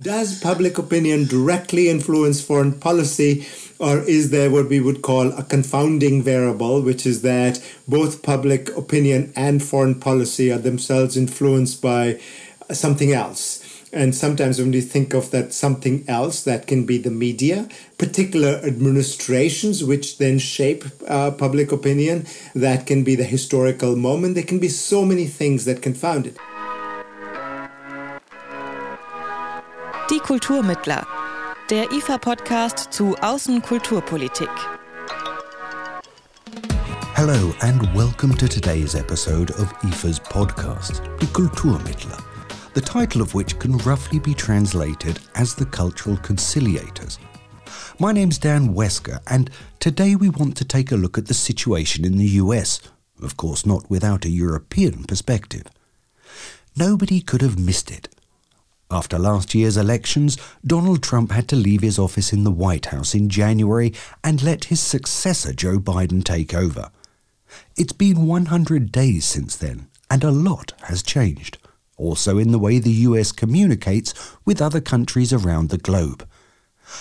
Does public opinion directly influence foreign policy, or is there what we would call a confounding variable, which is that both public opinion and foreign policy are themselves influenced by something else? And sometimes when we think of that something else, that can be the media, particular administrations, which then shape public opinion. That can be the historical moment. There can be so many things that confound it. Die Kulturmittler, der IFA-Podcast zu Außenkulturpolitik. Hello and welcome to today's episode of IFA's podcast, Die Kulturmittler, the title of which can roughly be translated as the Cultural Conciliators. My name's Dan Wesker, and today we want to take a look at the situation in the US, of course not without a European perspective. Nobody could have missed it. After last year's elections, Donald Trump had to leave his office in the White House in January and let his successor Joe Biden take over. It's been 100 days since then, and a lot has changed, also in the way the US communicates with other countries around the globe.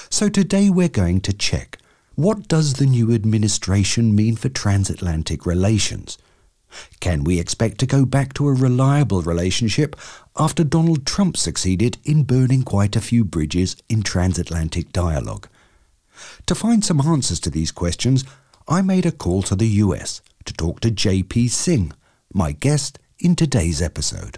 So today we're going to check, what does the new administration mean for transatlantic relations? Can we expect to go back to a reliable relationship after Donald Trump succeeded in burning quite a few bridges in transatlantic dialogue? To find some answers to these questions, I made a call to the US to talk to J.P. Singh, my guest in today's episode.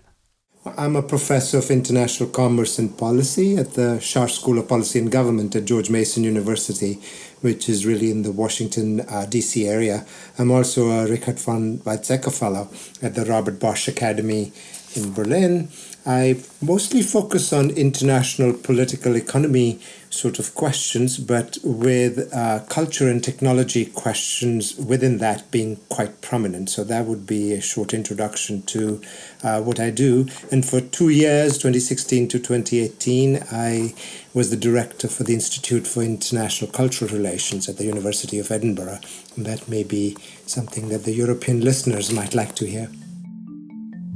I'm a professor of international commerce and policy at the Schar School of Policy and Government at George Mason University, which is really in the Washington, D.C. area. I'm also a Richard von Weizsäcker Fellow at the Robert Bosch Academy in Berlin. I mostly focus on international political economy sort of questions, but with culture and technology questions within that being quite prominent. So that would be a short introduction to what I do. And for 2 years, 2016 to 2018, I was the director for the Institute for International Cultural Relations at the University of Edinburgh. And that may be something that the European listeners might like to hear.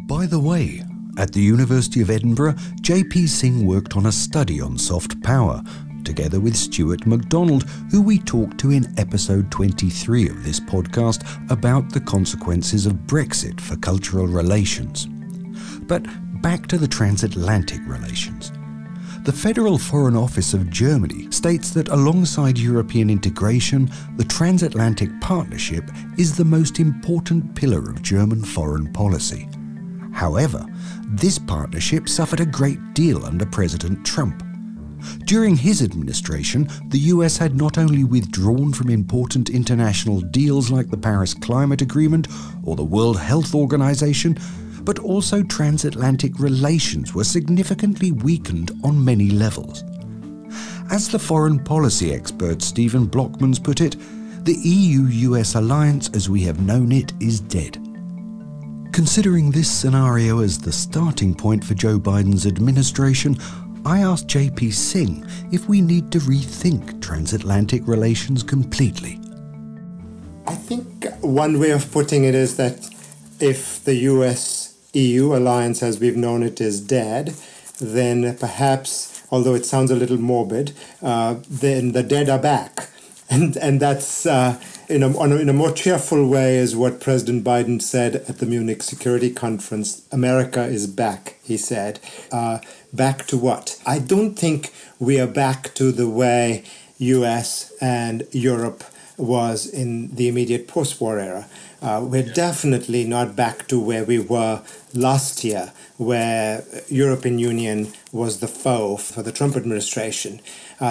By the way, at the University of Edinburgh, J.P. Singh worked on a study on soft power, together with Stuart MacDonald, who we talked to in episode 23 of this podcast about the consequences of Brexit for cultural relations. But back to the transatlantic relations. The Federal Foreign Office of Germany states that alongside European integration, the transatlantic partnership is the most important pillar of German foreign policy. However, this partnership suffered a great deal under President Trump. During his administration, the US had not only withdrawn from important international deals like the Paris Climate Agreement or the World Health Organization, but also transatlantic relations were significantly weakened on many levels. As the foreign policy expert Stephen Blockmans put it, the EU-US alliance as we have known it is dead. Considering this scenario as the starting point for Joe Biden's administration, I asked J.P. Singh if we need to rethink transatlantic relations completely. I think one way of putting it is that if the US-EU alliance as we've known it is dead, then perhaps, although it sounds a little morbid, then the dead are back. And that's, in a more cheerful way, is what President Biden said at the Munich Security Conference. America is back, he said. Back to what? I don't think we are back to the way US and Europe was in the immediate post-war era. We're definitely not back to where we were last year, where European Union was the foe for the Trump administration.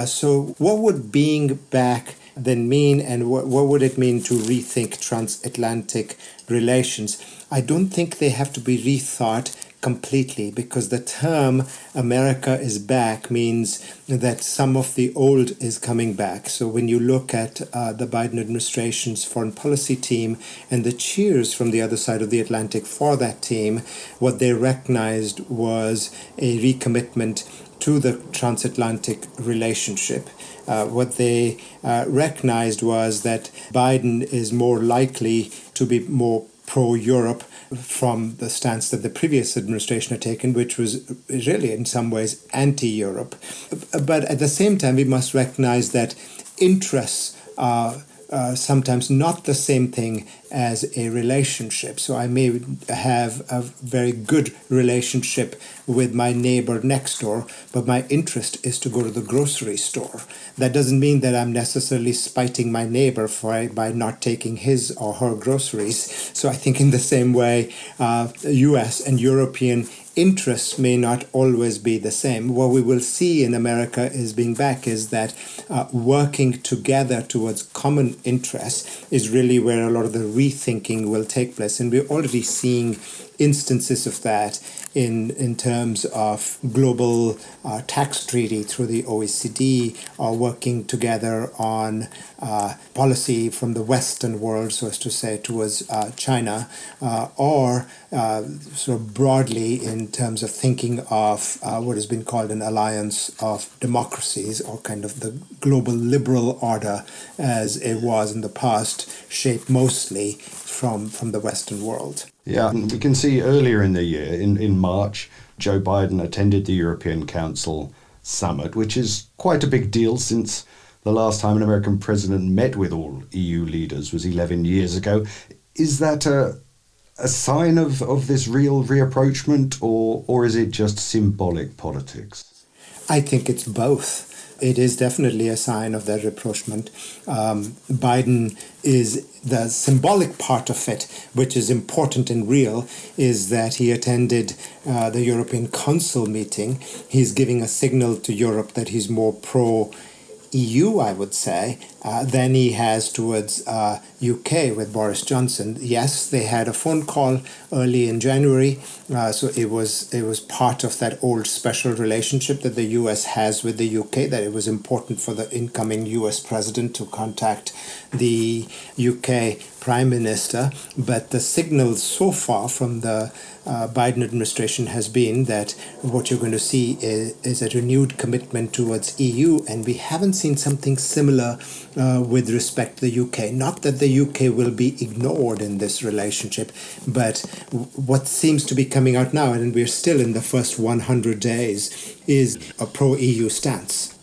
So what would being back then mean, and what would it mean to rethink transatlantic relations? I don't think they have to be rethought completely, because the term America is back means that some of the old is coming back. So when you look at the Biden administration's foreign policy team and the cheers from the other side of the Atlantic for that team, what they recognized was a recommitment to the transatlantic relationship. What they recognized was that Biden is more likely to be more pro-Europe from the stance that the previous administration had taken, which was really in some ways anti-Europe. But at the same time, we must recognize that interests are sometimes not the same thing as a relationship. So I may have a very good relationship with my neighbor next door, but my interest is to go to the grocery store. That doesn't mean that I'm necessarily spiting my neighbor by not taking his or her groceries. So I think in the same way, US and European interests may not always be the same. What we will see in America is that working together towards common interests is really where a lot of the rethinking will take place. And we're already seeing instances of that in terms of global tax treaty through the OECD, or working together on policy from the Western world, so as to say, towards China, or sort of broadly in terms of thinking of what has been called an alliance of democracies, or kind of the global liberal order as it was in the past, shaped mostly from the Western world. Yeah, we can see earlier in the year, in March, Joe Biden attended the European Council summit, which is quite a big deal since the last time an American president met with all EU leaders was 11 years ago. Is that a sign of this real reapproachment, or is it just symbolic politics? I think it's both. It is definitely a sign of that rapprochement. Biden is the symbolic part of it, which is important and real, is that he attended the European Council meeting. He's giving a signal to Europe that he's more pro-EU, I would say, than he has towards UK with Boris Johnson. Yes, they had a phone call early in January, so it was part of that old special relationship that the US has with the UK, that it was important for the incoming US president to contact the UK Prime Minister. But the signal so far from the Biden administration has been that what you're going to see is a renewed commitment towards EU, and we haven't seen something similar with respect to the UK. Not that the UK will be ignored in this relationship, but what seems to be coming out now, and we're still in the first 100 days, is a pro-EU stance.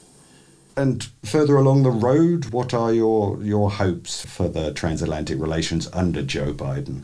And further along the road, what are your hopes for the transatlantic relations under Joe Biden?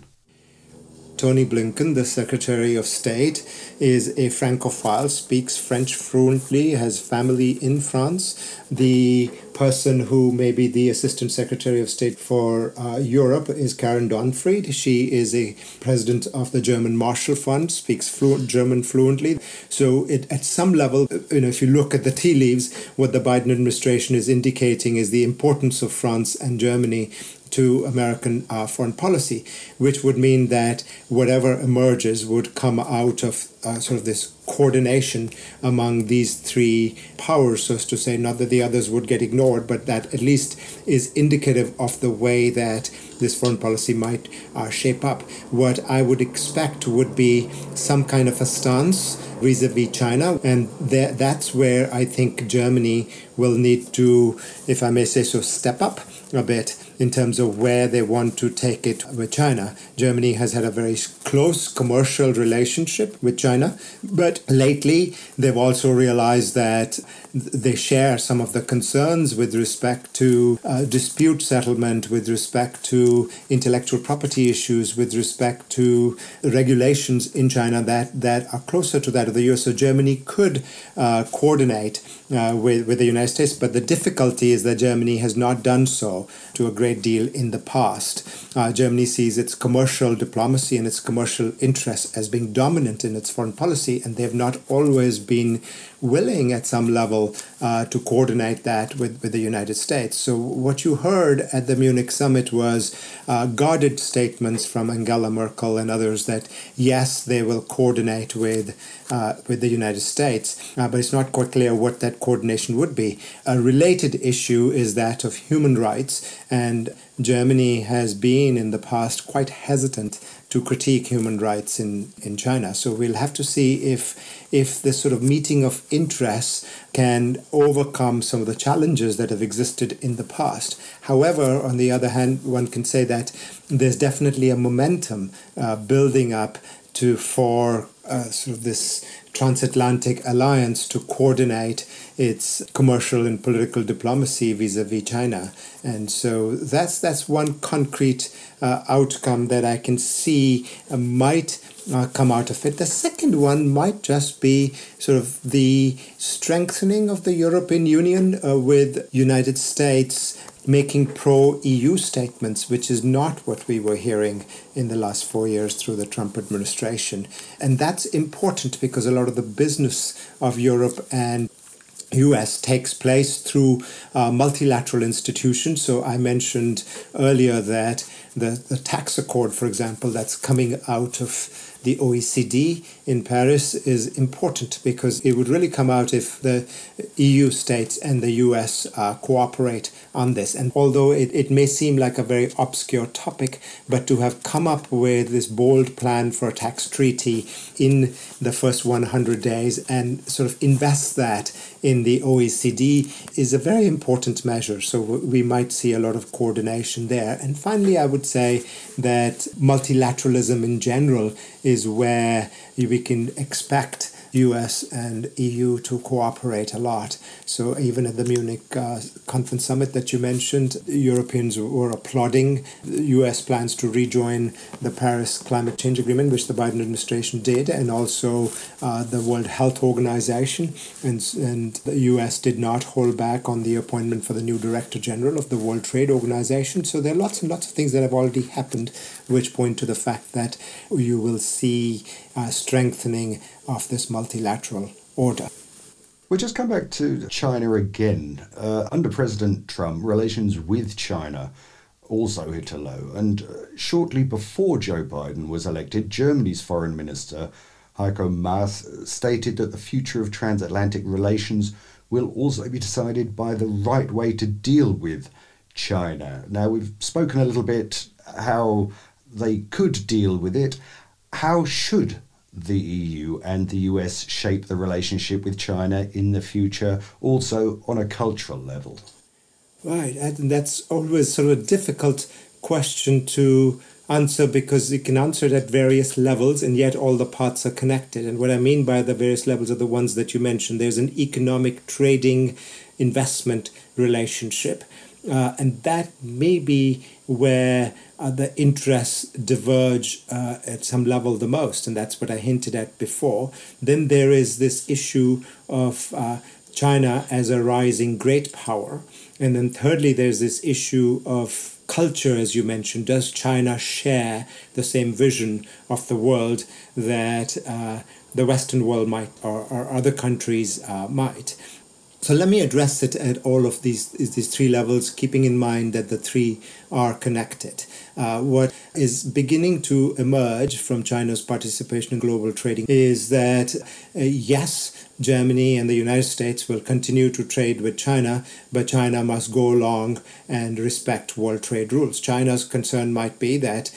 Tony Blinken, the Secretary of State, is a Francophile, speaks French fluently, has family in France. The person who may be the Assistant Secretary of State for Europe is Karen Donfried. She is a president of the German Marshall Fund, speaks German fluently. So at some level, if you look at the tea leaves, what the Biden administration is indicating is the importance of France and Germany to American foreign policy, which would mean that whatever emerges would come out of sort of this coordination among these three powers, so as to say, not that the others would get ignored, but that at least is indicative of the way that this foreign policy might shape up. What I would expect would be some kind of a stance vis-a-vis China, and that's where I think Germany will need to, if I may say so, step up a bit in terms of where they want to take it with China. Germany has had a very close commercial relationship with China, but lately they've also realized that they share some of the concerns with respect to dispute settlement, with respect to intellectual property issues, with respect to regulations in China that are closer to that of the US. So Germany could coordinate with the United States, but the difficulty is that Germany has not done so to a great deal in the past. Germany sees its commercial diplomacy and its commercial interests as being dominant in its foreign policy, and they have not always been willing at some level to coordinate that with the United States. So what you heard at the Munich summit was guarded statements from Angela Merkel and others that yes, they will coordinate with the United States, but it's not quite clear what that coordination would be. A related issue is that of human rights, and Germany has been in the past quite hesitant to critique human rights in China. So we'll have to see if this sort of meeting of interests can overcome some of the challenges that have existed in the past. However, on the other hand, one can say that there's definitely a momentum building up for sort of this transatlantic alliance to coordinate its commercial and political diplomacy vis-a-vis China. And so that's one concrete outcome that I can see might come out of it. The second one might just be sort of the strengthening of the European Union with United States making pro-EU statements, which is not what we were hearing in the last 4 years through the Trump administration. And that's important because a lot of the business of Europe and US takes place through multilateral institutions. So I mentioned earlier that the tax accord, for example, that's coming out of the OECD in Paris is important because it would really come out if the EU states and the US cooperate on this. And although it may seem like a very obscure topic, but to have come up with this bold plan for a tax treaty in the first 100 days and sort of invest that in the OECD is a very important measure. So we might see a lot of coordination there. And finally, I would say that multilateralism in general is where we can expect US and EU to cooperate a lot. So even at the Munich conference summit that you mentioned, Europeans were applauding US plans to rejoin the Paris Climate Change Agreement, which the Biden administration did, and also the World Health Organization. And the US did not hold back on the appointment for the new Director General of the World Trade Organization. So there are lots and lots of things that have already happened which point to the fact that you will see strengthening of this multilateral order. We'll just come back to China again. Under President Trump, relations with China also hit a low. And shortly before Joe Biden was elected, Germany's Foreign Minister Heiko Maas stated that the future of transatlantic relations will also be decided by the right way to deal with China. Now, we've spoken a little bit how they could deal with it. How should the EU and the US shape the relationship with China in the future, also on a cultural level? Right, and that's always sort of a difficult question to answer because you can answer it at various levels and yet all the parts are connected. And what I mean by the various levels are the ones that you mentioned. There's an economic, trading, investment relationship. And that may be where the interests diverge at some level the most, and that's what I hinted at before. Then there is this issue of China as a rising great power. And then thirdly, there's this issue of culture, as you mentioned. Does China share the same vision of the world that the Western world might or other countries might? So let me address it at all of these three levels, keeping in mind that the three are connected. What is beginning to emerge from China's participation in global trading is that, yes, Germany and the United States will continue to trade with China, but China must go along and respect world trade rules. China's concern might be that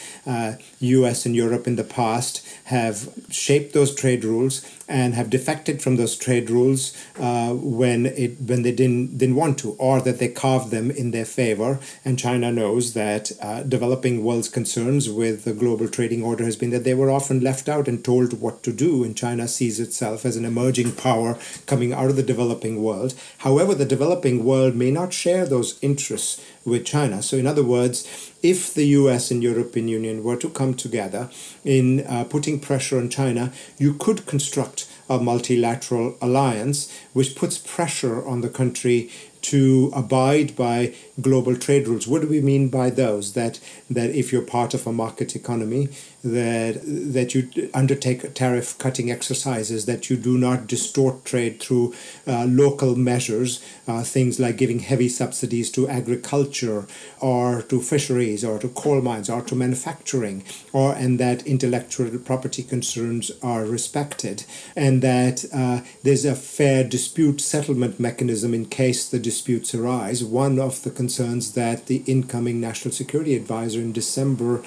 US and Europe in the past have shaped those trade rules and have defected from those trade rules when they didn't want to, or that they carved them in their favor. And China knows that developing world's concerns with the global trading order has been that they were often left out and told what to do. And China sees itself as an emerging power coming out of the developing world. However, the developing world may not share those interests with China. So in other words, if the US and European Union were to come together in putting pressure on China, you could construct a multilateral alliance which puts pressure on the country to abide by global trade rules. What do we mean by those? That if you're part of a market economy, that you undertake tariff cutting exercises, that you do not distort trade through local measures, things like giving heavy subsidies to agriculture or to fisheries or to coal mines or to manufacturing, and that intellectual property concerns are respected, and that there's a fair dispute settlement mechanism in case the disputes arise. One of the concerns that the incoming National Security Advisor in December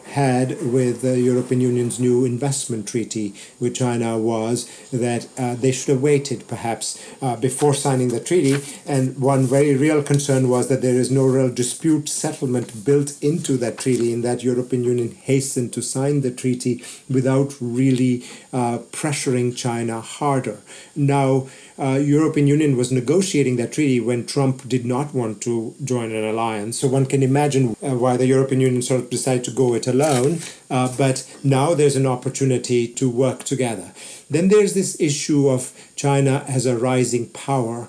had with the European Union's new investment treaty with China was that they should have waited perhaps before signing the treaty. And one very real concern was that there is no real dispute settlement built into that treaty, in that European Union hastened to sign the treaty without really pressuring China harder. Now, European Union was negotiating that treaty when Trump did not want to join an alliance. So one can imagine why the European Union sort of decided to go it alone. But now there's an opportunity to work together. Then there's this issue of China as a rising power.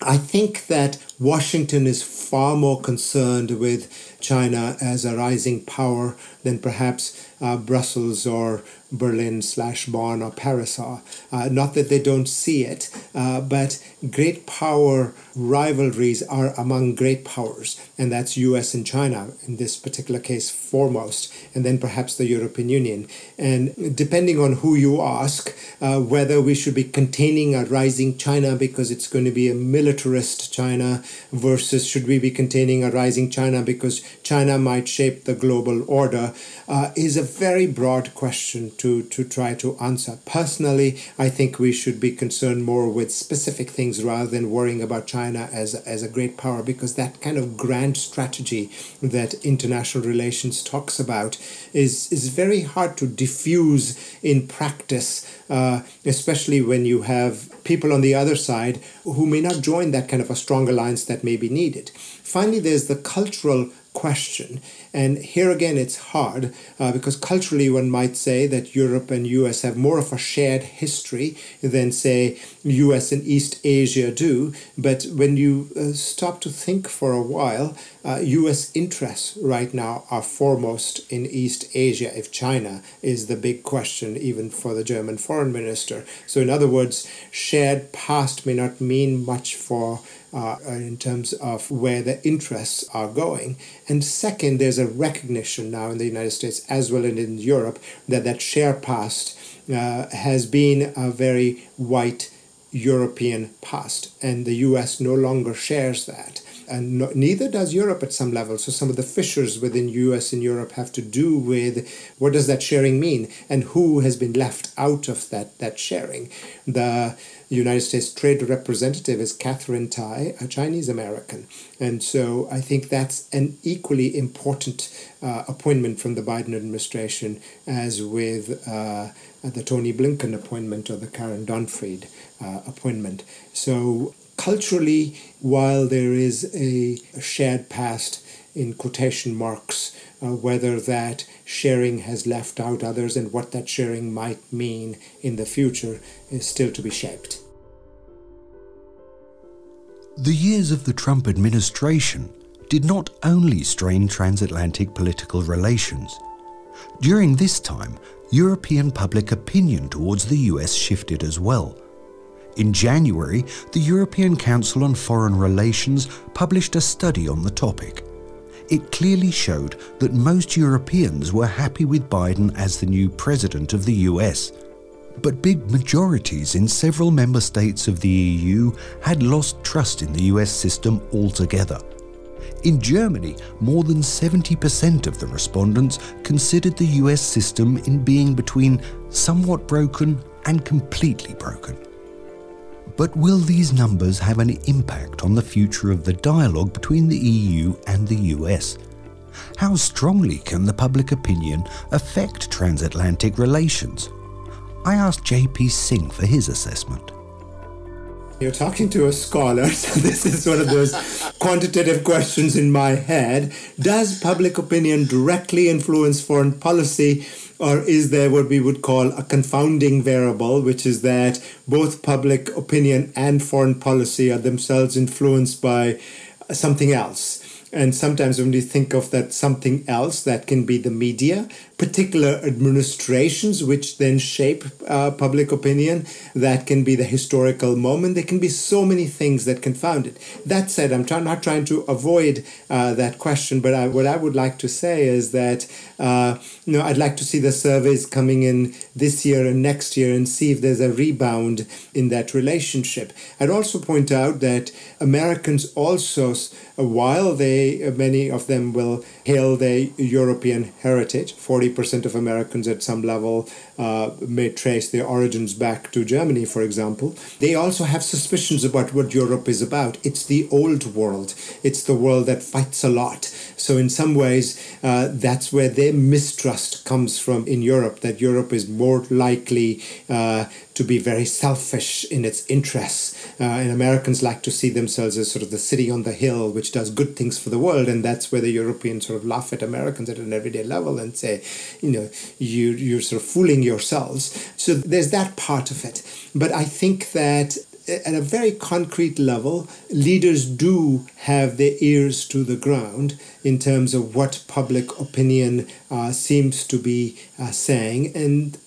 I think that Washington is far more concerned with China as a rising power than perhaps Brussels or Berlin/Bonn or Paris are. Not that they don't see it, but great power rivalries are among great powers, and that's US and China in this particular case foremost, and then perhaps the European Union. And depending on who you ask, whether we should be containing a rising China because it's going to be a militarist China versus should we be containing a rising China because China might shape the global order, is a very broad question to try to answer. Personally, I think we should be concerned more with specific things rather than worrying about China as a great power, because that kind of grand strategy that international relations talks about is very hard to diffuse in practice, especially when you have people on the other side who may not join that kind of a strong alliance that may be needed. Finally, there's the cultural question. And here again, it's hard because culturally one might say that Europe and US have more of a shared history than, say, US and East Asia do. But when you stop to think for a while, US interests right now are foremost in East Asia, if China is the big question, even for the German foreign minister. So in other words, shared past may not mean much for in terms of where the interests are going. And second, there's a recognition now in the United States as well as in Europe that shared past has been a very white European past, and the US no longer shares that. And neither does Europe at some level. So some of the fissures within US and Europe have to do with what does that sharing mean and who has been left out of that sharing. The United States Trade Representative is Catherine Tai, a Chinese American. And so I think that's an equally important appointment from the Biden administration as with the Tony Blinken appointment or the Karen Donfried appointment. So culturally, while there is a shared past in quotation marks, whether that sharing has left out others and what that sharing might mean in the future is still to be shaped. The years of the Trump administration did not only strain transatlantic political relations. During this time, European public opinion towards the US shifted as well. In January, the European Council on Foreign Relations published a study on the topic. It clearly showed that most Europeans were happy with Biden as the new president of the US. But big majorities in several member states of the EU had lost trust in the US system altogether. In Germany, more than 70% of the respondents considered the US system in being between somewhat broken and completely broken. But will these numbers have an impact on the future of the dialogue between the EU and the US? How strongly can the public opinion affect transatlantic relations? I asked J.P. Singh for his assessment. You're talking to a scholar, so this is one of those quantitative questions in my head. Does public opinion directly influence foreign policy, or is there what we would call a confounding variable, which is that both public opinion and foreign policy are themselves influenced by something else? And sometimes when we think of that something else, that can be the media, particular administrations which then shape public opinion. That can be the historical moment. There can be so many things that confound it. That said, I'm not trying to avoid that question, but what I would like to say is that I'd like to see the surveys coming in this year and next year and see if there's a rebound in that relationship. I'd also point out that Americans also, while many of them will hail their European heritage, 40% of Americans at some level may trace their origins back to Germany, for example, they also have suspicions about what Europe is about. It's the old world. It's the world that fights a lot. So in some ways, that's where their mistrust comes from in Europe, that Europe is more likely to be very selfish in its interests. And Americans like to see themselves as sort of the city on the hill, which does good things for the world. And that's where the Europeans sort of laugh at Americans at an everyday level and say, you're sort of fooling yourselves. So there's that part of it. But I think that at a very concrete level, leaders do have their ears to the ground in terms of what public opinion seems to be saying. And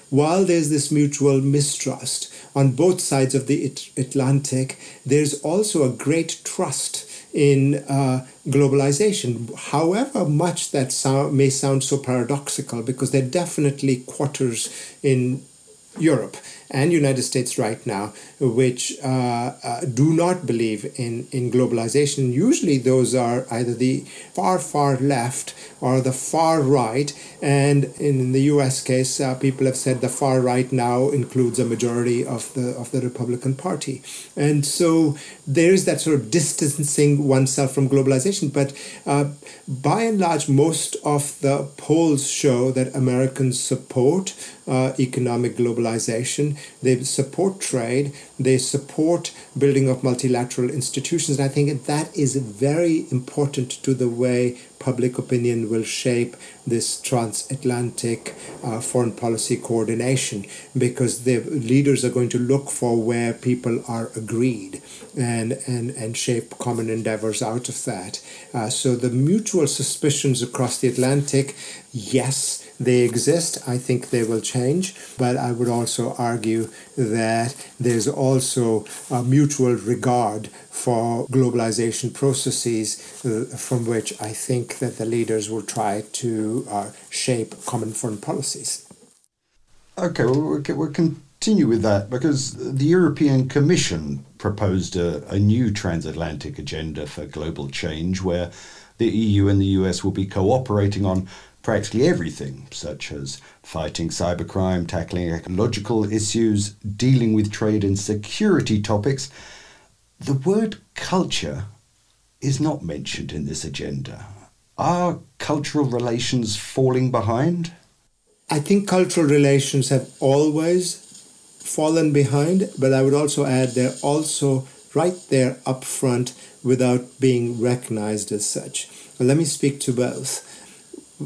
while there's this mutual mistrust on both sides of the Atlantic, there's also a great trust in globalization, however much that may sound so paradoxical, because there are definitely quarters in Europe and United States right now which do not believe in globalization. Usually those are either the far left or the far right, and in the US case, people have said the far right now includes a majority of the Republican Party. And so there is that sort of distancing oneself from globalization. But by and large, most of the polls show that Americans support economic globalization. They support trade. They support building of multilateral institutions. And I think that is very important to the way public opinion will shape this transatlantic foreign policy coordination, because the leaders are going to look for where people are agreed and shape common endeavors out of that. So the mutual suspicions across the Atlantic, yes, they exist. I think they will change, but I would also argue that there's also a mutual regard for globalization processes from which I think that the leaders will try to shape common foreign policies. Okay, well, we'll continue with that, because the European Commission proposed a new transatlantic agenda for global change, where the EU and the US will be cooperating on practically everything, such as fighting cybercrime, tackling ecological issues, dealing with trade and security topics. The word culture is not mentioned in this agenda. Are cultural relations falling behind? I think cultural relations have always fallen behind, but I would also add they're also right there up front without being recognized as such. Well, let me speak to both.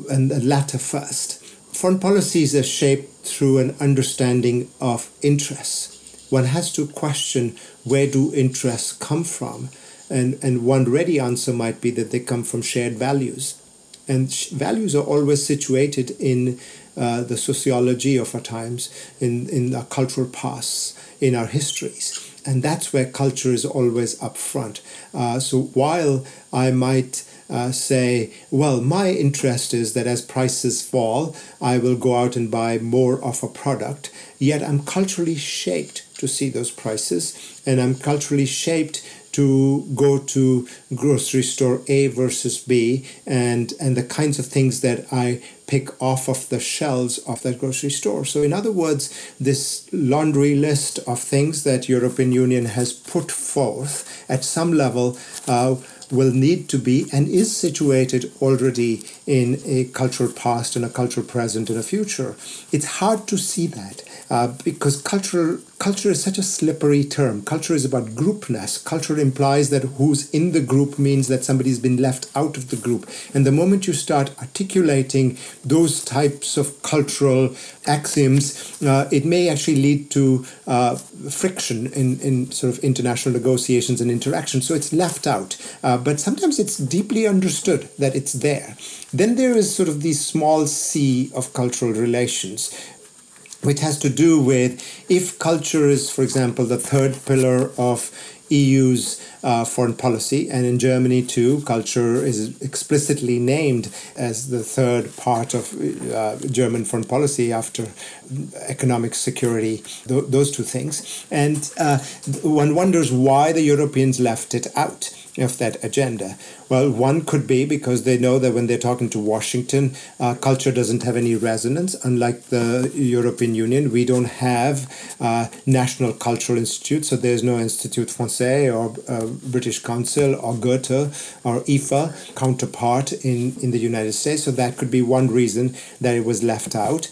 And the latter first. Foreign policies are shaped through an understanding of interests. One has to question, where do interests come from? And one ready answer might be that they come from shared values. And values are always situated in the sociology of our times, in our cultural pasts, in our histories. And that's where culture is always up front. So while I might say, well, my interest is that as prices fall, I will go out and buy more of a product, yet I'm culturally shaped to see those prices, and I'm culturally shaped to go to grocery store A versus B and the kinds of things that I pick off of the shelves of that grocery store. So in other words, this laundry list of things that European Union has put forth at some level will need to be and is situated already in a cultural past and a cultural present and a future. It's hard to see that because cultural culture is such a slippery term. Culture is about groupness. Culture implies that who's in the group means that somebody's been left out of the group. And the moment you start articulating those types of cultural axioms, it may actually lead to friction in sort of international negotiations and interactions. So it's left out. But sometimes it's deeply understood that it's there. Then there is sort of the small c of cultural relations, which has to do with if culture is, for example, the third pillar of EU's foreign policy, and in Germany too, culture is explicitly named as the third part of German foreign policy after economic security, those two things. And one wonders why the Europeans left it out of that agenda. Well, one could be because they know that when they're talking to Washington, culture doesn't have any resonance. Unlike the European Union, we don't have national cultural institutes, so there's no Institut Français or British Council or Goethe or IFA counterpart in the United States. So that could be one reason that it was left out.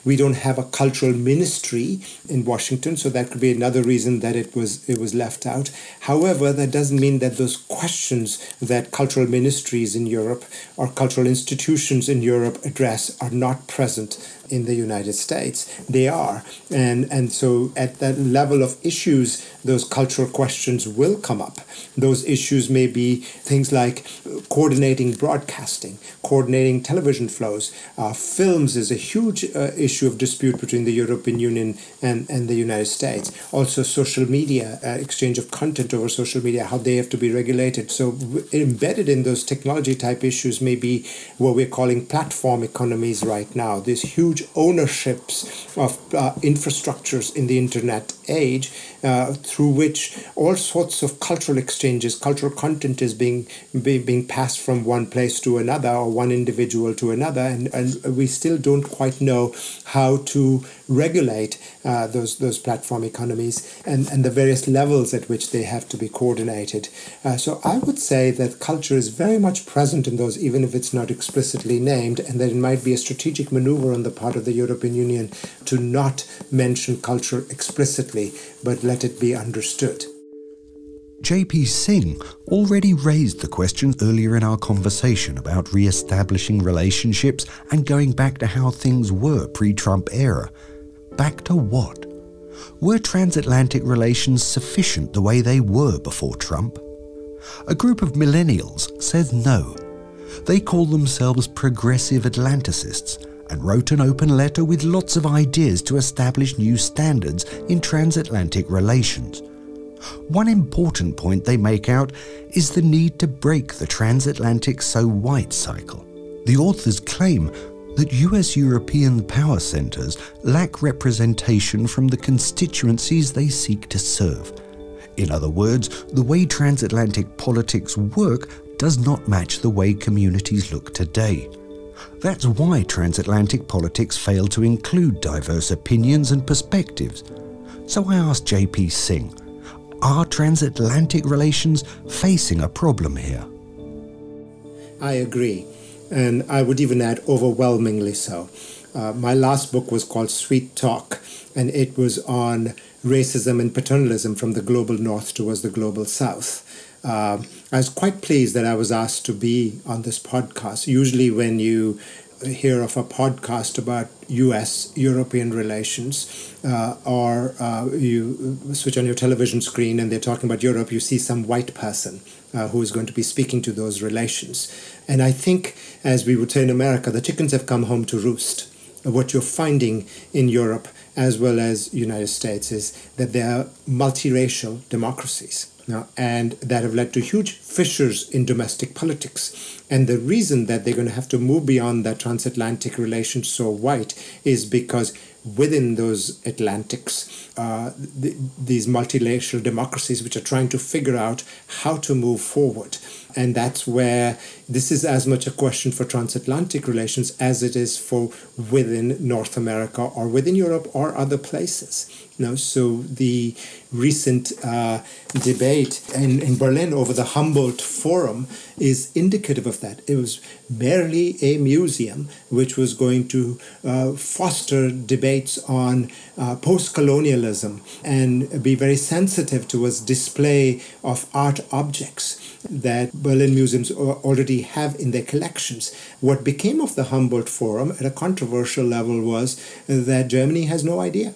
We don't have a cultural ministry in Washington, so that could be another reason that it was left out. However, that doesn't mean that those questions that cultural ministries in Europe or cultural institutions in Europe address are not present in the United States. They are. And so at that level of issues, those cultural questions will come up. Those issues may be things like coordinating broadcasting, coordinating television flows. Films is a huge issue of dispute between the European Union and the United States. Also social media, exchange of content over social media, how they have to be regulated. So embedded in those technology type issues may be what we're calling platform economies right now. These huge ownerships of infrastructures in the internet age through which all sorts of cultural exchanges, cultural content is being passed from one place to another or one individual to another, and we still don't quite know how to regulate those platform economies and the various levels at which they have to be coordinated. So I would say that culture is very much present in those, even if it's not explicitly named, and that it might be a strategic maneuver on the part of the European Union to not mention culture explicitly, but let it be understood. J.P. Singh already raised the question earlier in our conversation about re-establishing relationships and going back to how things were pre-Trump era. Back to what? Were transatlantic relations sufficient the way they were before Trump? A group of millennials says no. They call themselves progressive Atlanticists and wrote an open letter with lots of ideas to establish new standards in transatlantic relations. One important point they make out is the need to break the transatlantic so-white cycle. The authors claim that US European power centres lack representation from the constituencies they seek to serve. In other words, the way transatlantic politics work does not match the way communities look today. That's why transatlantic politics fail to include diverse opinions and perspectives. So I asked J.P. Singh, are transatlantic relations facing a problem here? I agree, and I would even add overwhelmingly so. My last book was called Sweet Talk, and it was on racism and paternalism from the global north towards the global south. I was quite pleased that I was asked to be on this podcast. Usually when you hear of a podcast about US-European relations or you switch on your television screen and they're talking about Europe, you see some white person who is going to be speaking to those relations. And I think, as we would say in America, the chickens have come home to roost. What you're finding in Europe as well as United States is that they are multiracial democracies. And that have led to huge fissures in domestic politics. And the reason that they're going to have to move beyond that transatlantic relation so white is because within those Atlantics, these multiracial democracies which are trying to figure out how to move forward. And that's where this is as much a question for transatlantic relations as it is for within North America or within Europe or other places. So the recent debate in Berlin over the Humboldt Forum is indicative of that. It was merely a museum which was going to foster debate debates on post-colonialism and be very sensitive towards display of art objects that Berlin museums already have in their collections. What became of the Humboldt Forum at a controversial level was that Germany has no idea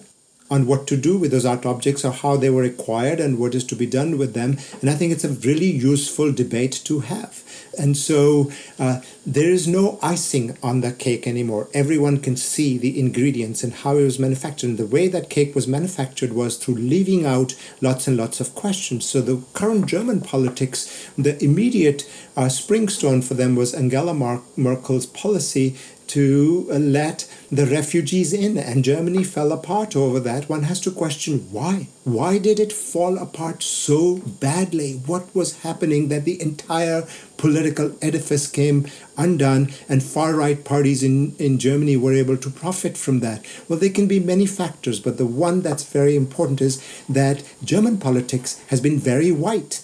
on what to do with those art objects or how they were acquired and what is to be done with them. And I think it's a really useful debate to have. And so there is no icing on the cake anymore. Everyone can see the ingredients and how it was manufactured. And the way that cake was manufactured was through leaving out lots and lots of questions. So the current German politics, the immediate springstone for them was Angela Merkel's policy to let the refugees in, and Germany fell apart over that. One has to question why. Why did it fall apart so badly? What was happening that the entire political edifice came undone and far-right parties in Germany were able to profit from that? Well, there can be many factors, but the one that's very important is that German politics has been very white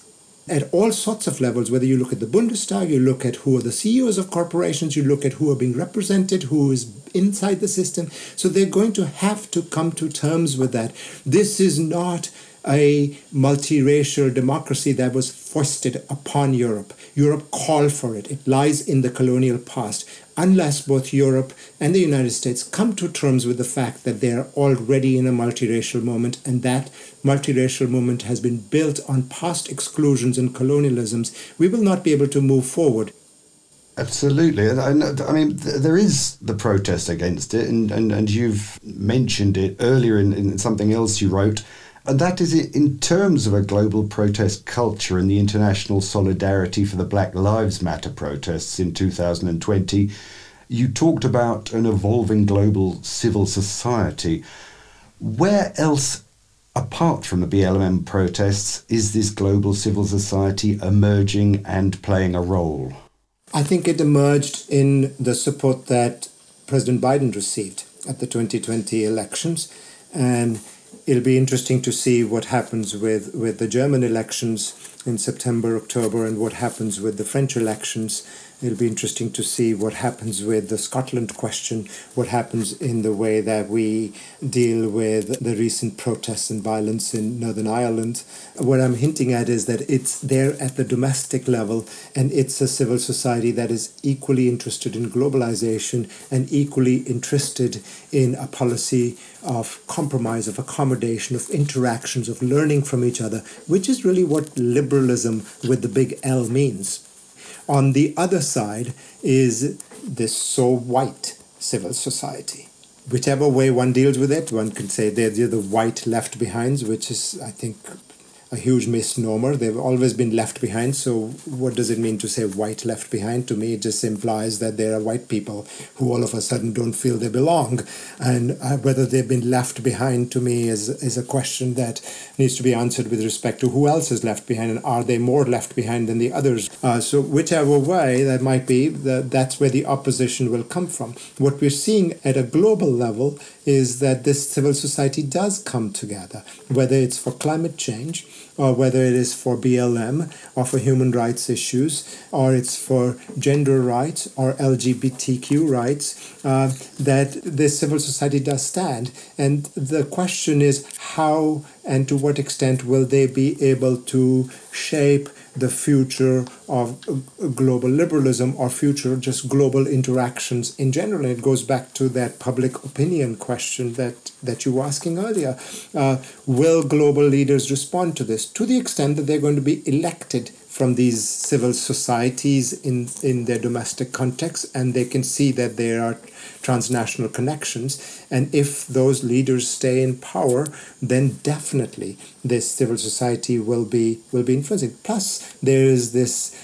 at all sorts of levels, whether you look at the Bundestag, you look at who are the CEOs of corporations, you look at who are being represented, who is inside the system. So they're going to have to come to terms with that. This is not a multiracial democracy that was foisted upon Europe. Europe called for it. It lies in the colonial past. Unless both Europe and the United States come to terms with the fact that they are already in a multiracial moment, and that multiracial moment has been built on past exclusions and colonialisms, we will not be able to move forward. Absolutely. I mean, there is the protest against it, and you've mentioned it earlier in something else you wrote. And that is in terms of a global protest culture and the international solidarity for the Black Lives Matter protests in 2020. You talked about an evolving global civil society. Where else, apart from the BLM protests, is this global civil society emerging and playing a role? I think it emerged in the support that President Biden received at the 2020 elections. And it'll be interesting to see what happens with the German elections in September, October, and what happens with the French elections. It'll be interesting to see what happens with the Scotland question, what happens in the way that we deal with the recent protests and violence in Northern Ireland. What I'm hinting at is that it's there at the domestic level, and it's a civil society that is equally interested in globalization and equally interested in a policy of compromise, of accommodation, of interactions, of learning from each other, which is really what liberalism with the big L means. On the other side is this so white civil society. Whichever way one deals with it, one can say they're the white left behinds, which is, I think, a huge misnomer. They've always been left behind. So what does it mean to say white left behind? To me, it just implies that there are white people who all of a sudden don't feel they belong. And whether they've been left behind, to me, is a question that needs to be answered with respect to who else is left behind, and are they more left behind than the others? So whichever way that might be, that's where the opposition will come from. What we're seeing at a global level is that this civil society does come together, whether it's for climate change, or whether it is for BLM, or for human rights issues, or it's for gender rights or LGBTQ rights, that this civil society does stand. And the question is how and to what extent will they be able to shape the future of global liberalism or future just global interactions in general. And it goes back to that public opinion question that you were asking earlier. Will global leaders respond to this? To the extent that they're going to be elected from these civil societies in their domestic context, and they can see that there are transnational connections. And if those leaders stay in power, then definitely this civil society will be influencing. Plus, there is this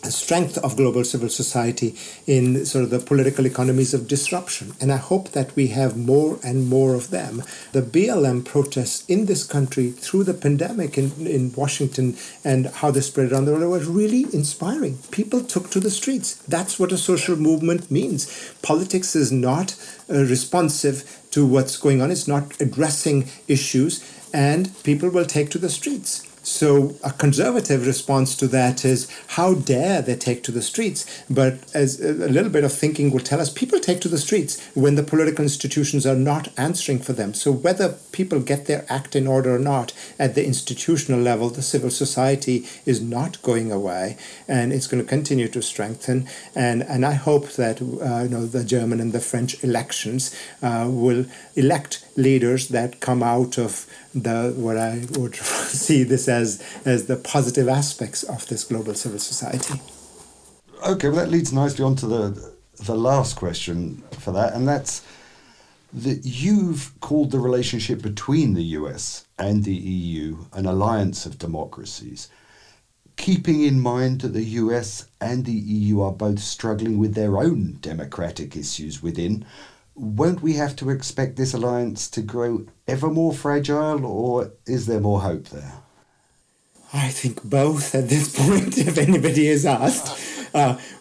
strength of global civil society in sort of the political economies of disruption. And I hope that we have more and more of them. The BLM protests in this country through the pandemic in Washington and how they spread around the world was really inspiring. People took to the streets. That's what a social movement means. Politics is not responsive to what's going on. It's not addressing issues, and people will take to the streets. So a conservative response to that is, how dare they take to the streets? But as a little bit of thinking will tell us, people take to the streets when the political institutions are not answering for them. So whether people get their act in order or not, at the institutional level, the civil society is not going away, and it's going to continue to strengthen. And I hope that the German and the French elections will elect leaders that come out of what I would see this as the positive aspects of this global civil society. Okay, well that leads nicely on to the last question for that, and that's that you've called the relationship between the US and the EU an alliance of democracies. Keeping in mind that the US and the EU are both struggling with their own democratic issues within, won't we have to expect this alliance to grow ever more fragile, or is there more hope there? I think both at this point, if anybody is asked.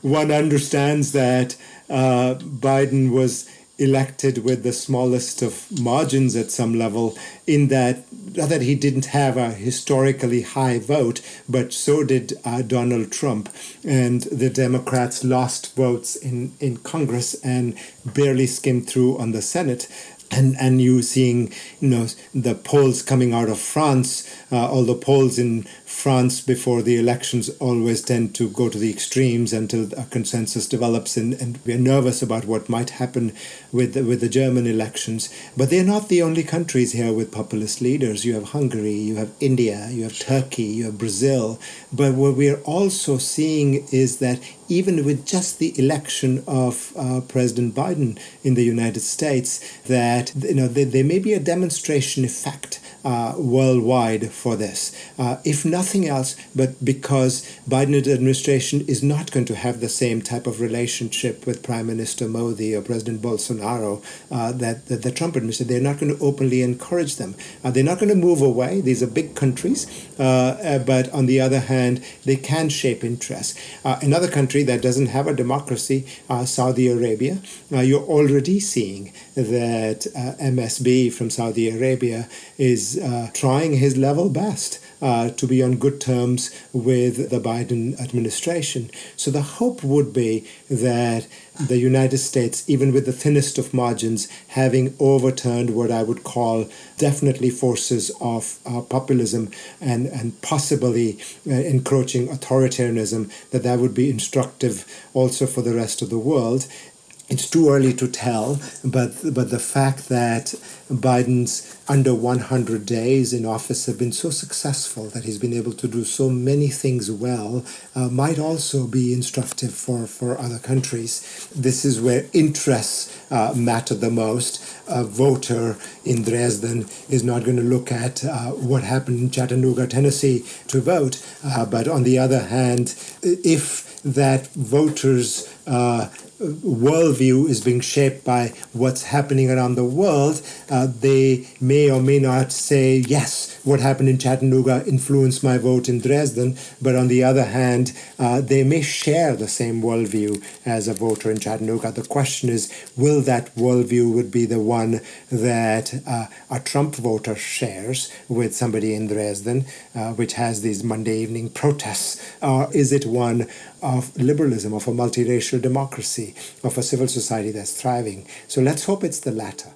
One understands that Biden was elected with the smallest of margins at some level, in that he didn't have a historically high vote, but so did Donald Trump. And the Democrats lost votes in Congress and barely skimmed through on the Senate. And you seeing, the polls coming out of France, all the polls in France before the elections always tend to go to the extremes until a consensus develops, and we're nervous about what might happen with the German elections. But they're not the only countries here with populist leaders. You have Hungary, you have India, you have Turkey, you have Brazil. But what we're also seeing is that even with just the election of President Biden in the United States, that there may be a demonstration effect worldwide for this. If nothing else, but because Biden's administration is not going to have the same type of relationship with Prime Minister Modi or President Bolsonaro that the Trump administration, they're not going to openly encourage them. They're not going to move away. These are big countries. But on the other hand, they can shape interests. Another country that doesn't have a democracy, Saudi Arabia, you're already seeing that MSB from Saudi Arabia is trying his level best to be on good terms with the Biden administration. So the hope would be that the United States, even with the thinnest of margins, having overturned what I would call definitely forces of populism and possibly encroaching authoritarianism, that would be instructive also for the rest of the world. It's too early to tell, but the fact that Biden's under 100 days in office have been so successful, that he's been able to do so many things well, might also be instructive for other countries. This is where interests matter the most. A voter in Dresden is not going to look at what happened in Chattanooga, Tennessee to vote. But on the other hand, if that voters' worldview is being shaped by what's happening around the world, they may or may not say, yes, what happened in Chattanooga influenced my vote in Dresden, but on the other hand, they may share the same worldview as a voter in Chattanooga. The question is, will that worldview would be the one that a Trump voter shares with somebody in Dresden, which has these Monday evening protests, or is it one of liberalism, of a multiracial democracy, of a civil society that's thriving? So let's hope it's the latter.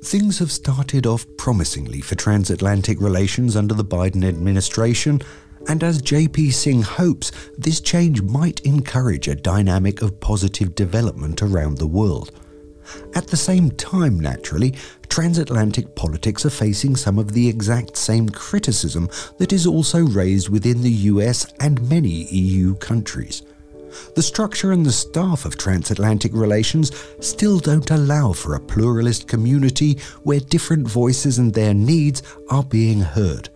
Things have started off promisingly for transatlantic relations under the Biden administration, and as JP Singh hopes, this change might encourage a dynamic of positive development around the world. At the same time, naturally, transatlantic politics are facing some of the exact same criticism that is also raised within the US and many EU countries. The structure and the staff of transatlantic relations still don't allow for a pluralist community where different voices and their needs are being heard.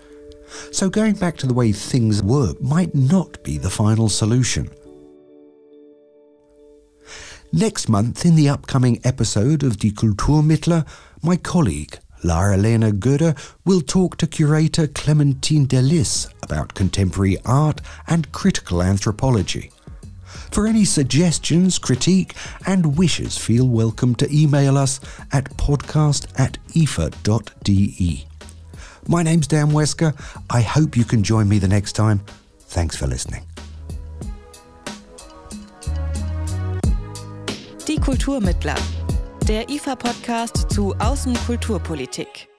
So going back to the way things work might not be the final solution. Next month, in the upcoming episode of Die Kulturmittler, my colleague Lara-Lena Göder will talk to curator Clementine Delis about contemporary art and critical anthropology. For any suggestions, critique and wishes, feel welcome to email us at podcast@ifa.de. My name's Dan Wesker. I hope you can join me the next time. Thanks for listening. Die Kulturmittler, der IFA-Podcast zu Außenkulturpolitik.